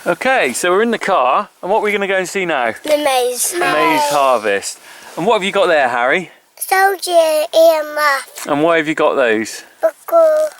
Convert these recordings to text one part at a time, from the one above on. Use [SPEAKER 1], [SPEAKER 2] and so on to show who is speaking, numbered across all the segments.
[SPEAKER 1] Okay, so we're in the car, and what are we going to go and see now?
[SPEAKER 2] The maize.
[SPEAKER 1] The maize harvest. And what have you got there, Harry?
[SPEAKER 2] Soldier and muff.
[SPEAKER 1] And why have you got those?
[SPEAKER 2] Because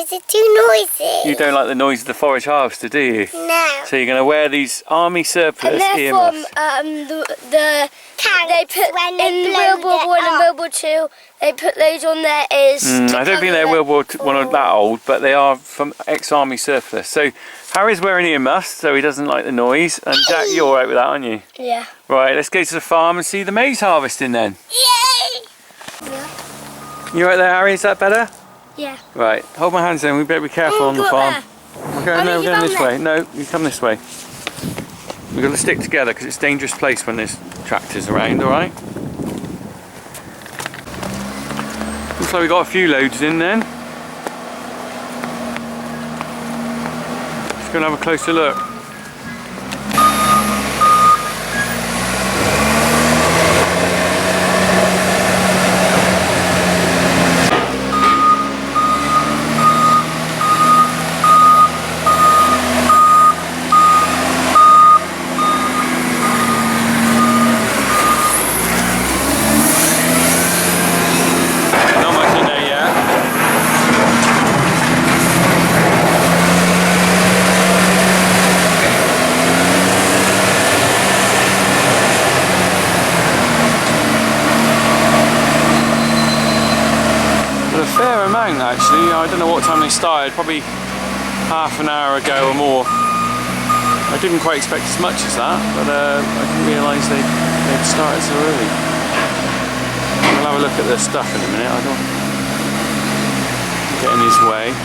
[SPEAKER 2] they're too noisy.
[SPEAKER 1] You don't like the noise of the forage harvester, do you?
[SPEAKER 2] No.
[SPEAKER 1] So you're going to wear these army surplus
[SPEAKER 3] and they're
[SPEAKER 1] earmuffs.
[SPEAKER 3] from the
[SPEAKER 2] Tanks
[SPEAKER 3] they put
[SPEAKER 2] when
[SPEAKER 3] in
[SPEAKER 2] they
[SPEAKER 3] World
[SPEAKER 2] blow
[SPEAKER 3] War
[SPEAKER 2] it
[SPEAKER 3] One and
[SPEAKER 2] up.
[SPEAKER 3] World War Two. They put those on their ears.
[SPEAKER 1] I don't think they're World War One or that old, but they are from ex-army surplus. So Harry's wearing earmuffs, so he doesn't like the noise. And Jack, you're all right with that, aren't you?
[SPEAKER 3] Yeah.
[SPEAKER 1] Right, let's go to the farm and see the maize harvesting then.
[SPEAKER 2] Yay!
[SPEAKER 3] Yeah.
[SPEAKER 1] You right there, Harry? Is that better?
[SPEAKER 3] Yeah.
[SPEAKER 1] Right, hold my hands then. We better be careful on the farm. We're going, no, we're going this way. No, you come this way. We've got to stick together because it's a dangerous place when there's tractors around, alright? Looks like we got a few loads in then. Let's go and have a closer look. Actually, I don't know what time they started, probably half an hour ago or more. I didn't quite expect as much as that, but I didn't realise they'd started so early. We'll have a look at the stuff in a minute, I don't get in his way.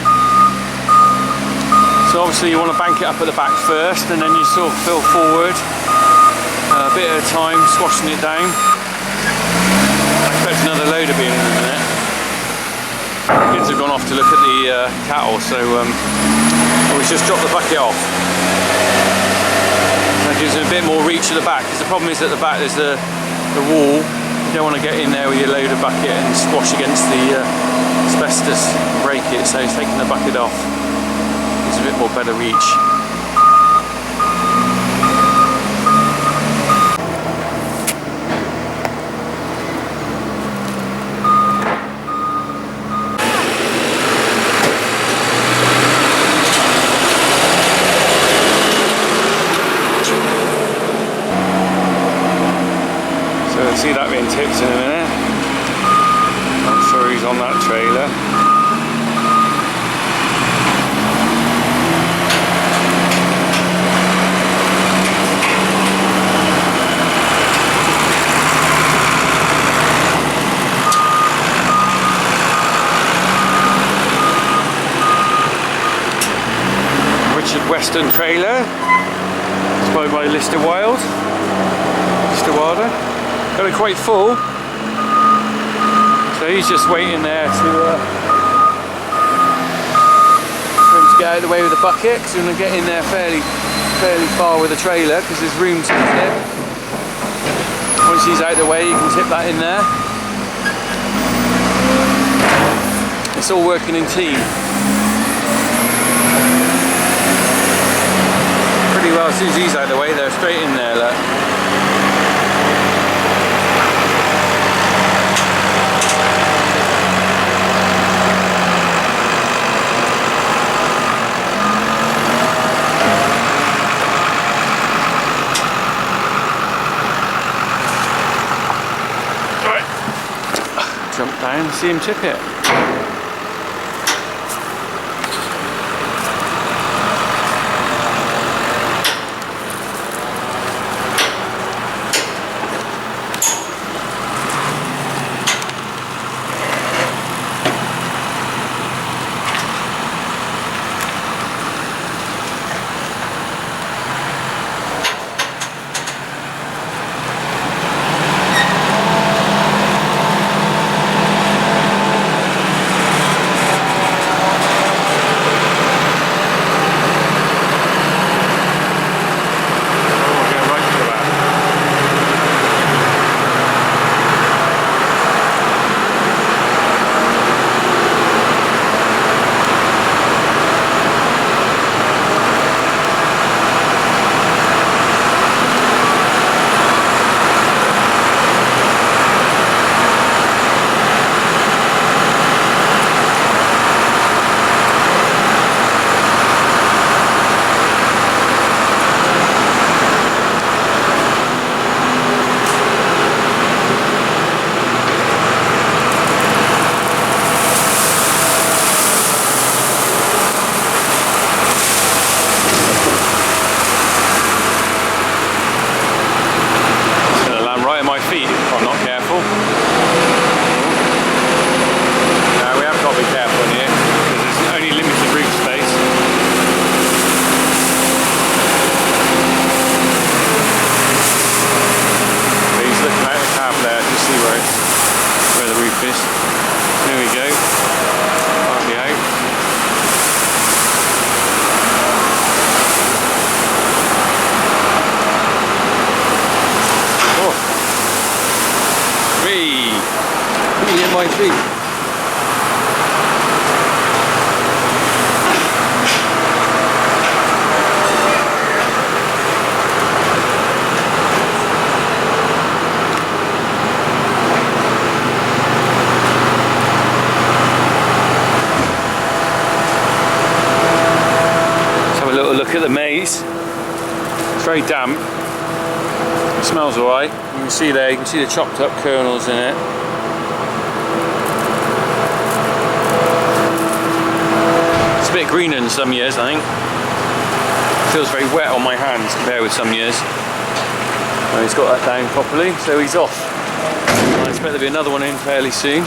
[SPEAKER 1] So obviously you want to bank it up at the back first, and then you sort of fill forward a bit at a time, squashing it down. I expect another load to be in a minute. Kids have gone off to look at the cattle, so we just dropped the bucket off. That gives them a bit more reach at the back, because the problem is at the back there's the wall. You don't want to get in there with your load of bucket and squash against the asbestos, break it, so it's taking the bucket off. Gives a bit more better reach. See that being tipped in a minute. Not sure who's on that trailer. Richard Western trailer. It's by Lister Wild. Lister Wilder. Got it quite full, so he's just waiting there for him to get out of the way with the bucket, because we're going to get in there fairly far with the trailer, because there's room to tip. Once he's out of the way, you can tip that in there. It's all working in team. Pretty well, as soon as he's out of the way, they're straight in there, look. Jump down and see him tip it. sheep. Look at the maize. It's very damp. It smells alright. You can see there, you can see the chopped up kernels in it. It's a bit greener than some years, I think. It feels very wet on my hands compared with some years. And he's got that down properly, so he's off. I expect there'll be another one in fairly soon.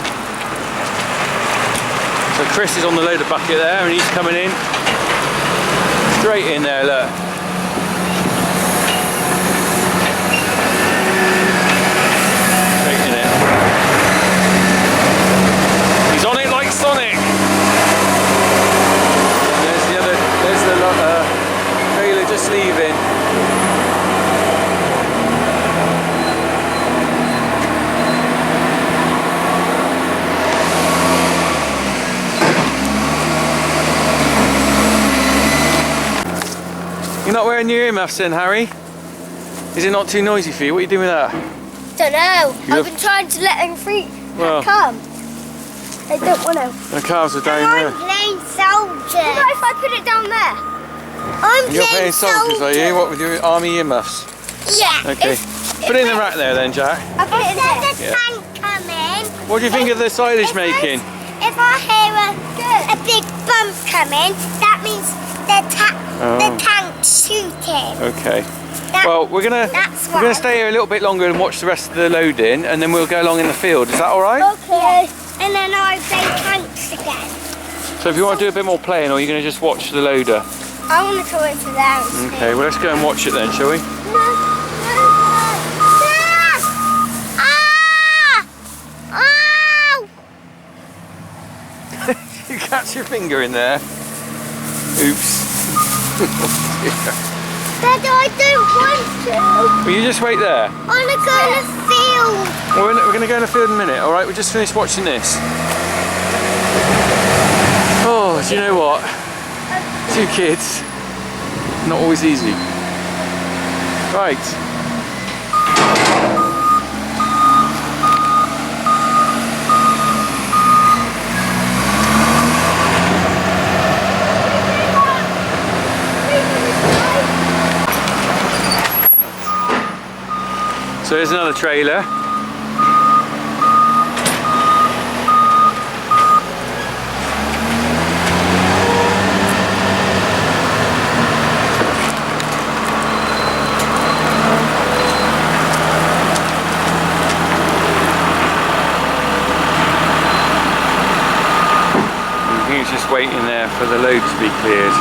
[SPEAKER 1] So Chris is on the loader bucket there and he's coming in. Straight in there, look. Straight in it. He's on it like Sonic. There's the other, there's the trailer just leaving. You're not wearing your earmuffs then, Harry? Is it not too noisy for you? What are you doing with that?
[SPEAKER 3] Don't know. I've been trying to let them free come. They don't want to.
[SPEAKER 1] The cars are down there.
[SPEAKER 2] I'm playing soldier.
[SPEAKER 3] What if I put it down there?
[SPEAKER 1] You're playing soldiers, are you? What with your army earmuffs?
[SPEAKER 2] Yeah.
[SPEAKER 1] Okay. Put it in the rack there then, Jack.
[SPEAKER 3] I put it in there.
[SPEAKER 2] There's a tank coming.
[SPEAKER 1] What do you think of the silage making?
[SPEAKER 2] If I hear a big bump coming, that means the tank's shooting.
[SPEAKER 1] Okay. Well, we're gonna stay here a little bit longer and watch the rest of the loading, and then we'll go along in the field. Is that all right?
[SPEAKER 2] Okay. And then I play tanks again.
[SPEAKER 1] So if you want to do a bit more playing, or you're gonna just watch the loader?
[SPEAKER 2] I want to go into there.
[SPEAKER 1] Okay. Well, let's go and watch it then, shall we? You catch your finger in there. Oops.
[SPEAKER 2] Dad, I don't want to.
[SPEAKER 1] Will you just wait there?
[SPEAKER 2] I want to go in the field.
[SPEAKER 1] Well, we're going to go in the field in a minute, alright? We just finished watching this. Oh, do you know what? 2 kids. Not always easy. Right. So there's another trailer. I think it's just waiting there for the load to be cleared.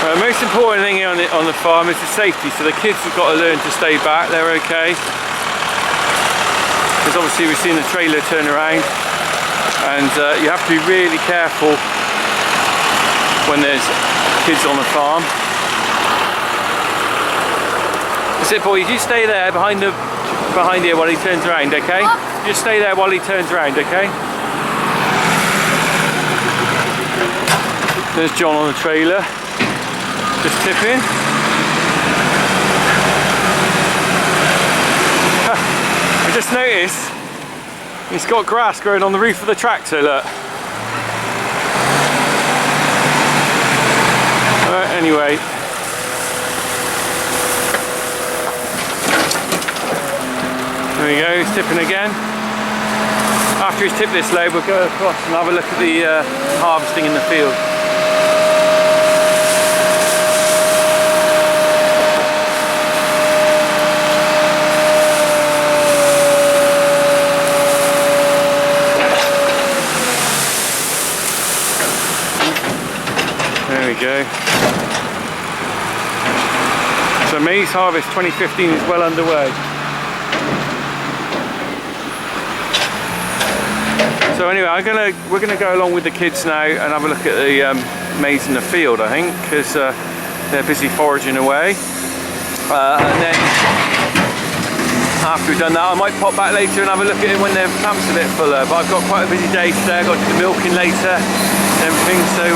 [SPEAKER 1] The most important thing on the farm is the safety, so the kids have got to learn to stay back. They're okay, because obviously we've seen the trailer turn around, and you have to be really careful when there's kids on the farm. That's it, boy. You just stay there behind here while he turns around, okay? Just stay there while he turns around, okay? There's John on the trailer. Just tipping. I just noticed he's got grass growing on the roof of the tractor, look. Anyway. There we go, he's tipping again. After he's tipped this load, we'll go across and have a look at the harvesting in the field. There we go. So maize harvest 2015 is well underway. So anyway, we're gonna go along with the kids now and have a look at the maize in the field, I think, because they're busy foraging away. And then after we've done that, I might pop back later and have a look at it when their camp's a bit fuller. But I've got quite a busy day today. I've got to do the milking later and everything, so